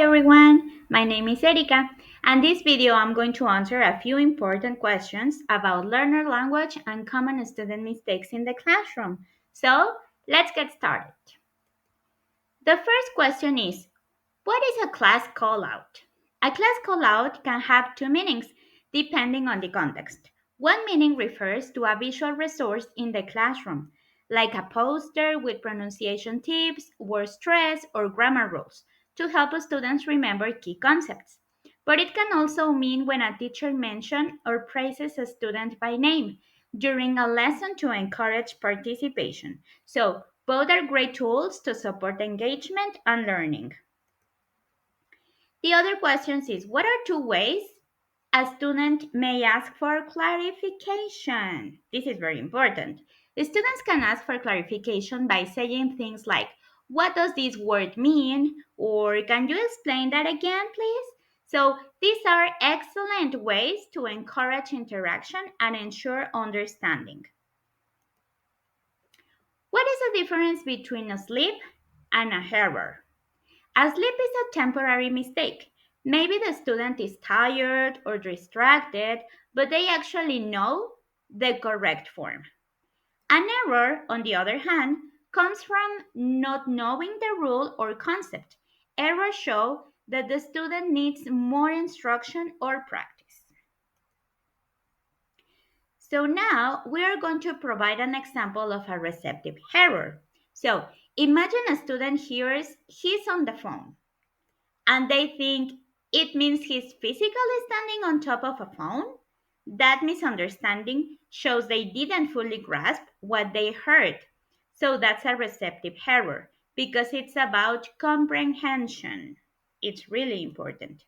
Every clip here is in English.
everyone, my name is Erika, and this video I'm going to answer a few important questions about learner language and common student mistakes in the classroom. So, let's get started. The first question is, what is a class callout? A class callout can have two meanings depending on the context. One meaning refers to a visual resource in the classroom, like a poster with pronunciation tips, word stress, or grammar rules, to help students remember key concepts. But it can also mean when a teacher mentions or praises a student by name during a lesson to encourage participation. So, both are great tools to support engagement and learning. The other question is, what are two ways a student may ask for clarification? This is very important. The students can ask for clarification by saying things like, what does this word mean? Or can you explain that again, please? So these are excellent ways to encourage interaction and ensure understanding. What is the difference between a slip and a error? A slip is a temporary mistake. Maybe the student is tired or distracted, but they actually know the correct form. An error, on the other hand, comes from not knowing the rule or concept. Errors show that the student needs more instruction or practice. So now we are going to provide an example of a receptive error. So imagine a student hears he's on the phone and they think it means he's physically standing on top of a phone. That misunderstanding shows they didn't fully grasp what they heard. So that's a receptive error because it's about comprehension. It's really important.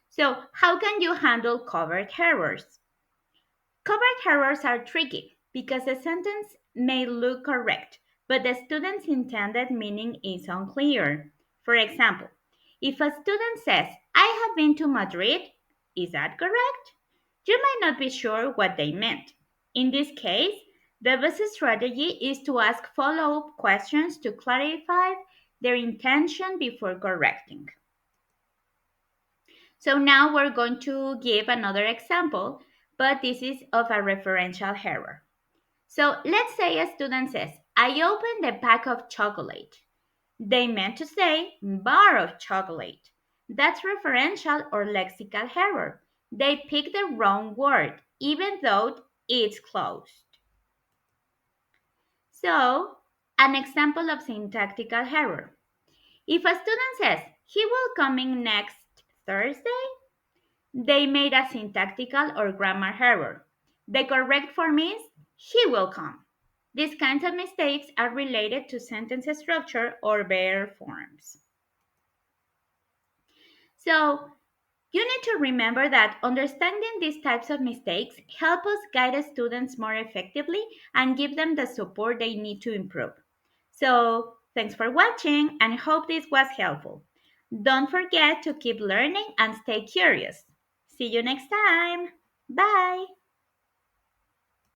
So, how can you handle covert errors? Covert errors are tricky because a sentence may look correct, but the student's intended meaning is unclear. For example, if a student says, I have been to Madrid, is that correct? You might not be sure what they meant. In this case, the best strategy is to ask follow up questions to clarify their intention before correcting. So now we're going to give another example, but this is of a referential error. So let's say a student says, I opened a pack of chocolate. They meant to say bar of chocolate. That's referential or lexical error. They picked the wrong word, even though it's close. So, an example of syntactical error. If a student says, he will coming next Thursday, they made a syntactical or grammar error. The correct form is he will come. These kinds of mistakes are related to sentence structure or verb forms. So, you need to remember that understanding these types of mistakes help us guide students more effectively and give them the support they need to improve. So, thanks for watching and hope this was helpful. Don't forget to keep learning and stay curious. See you next time. Bye.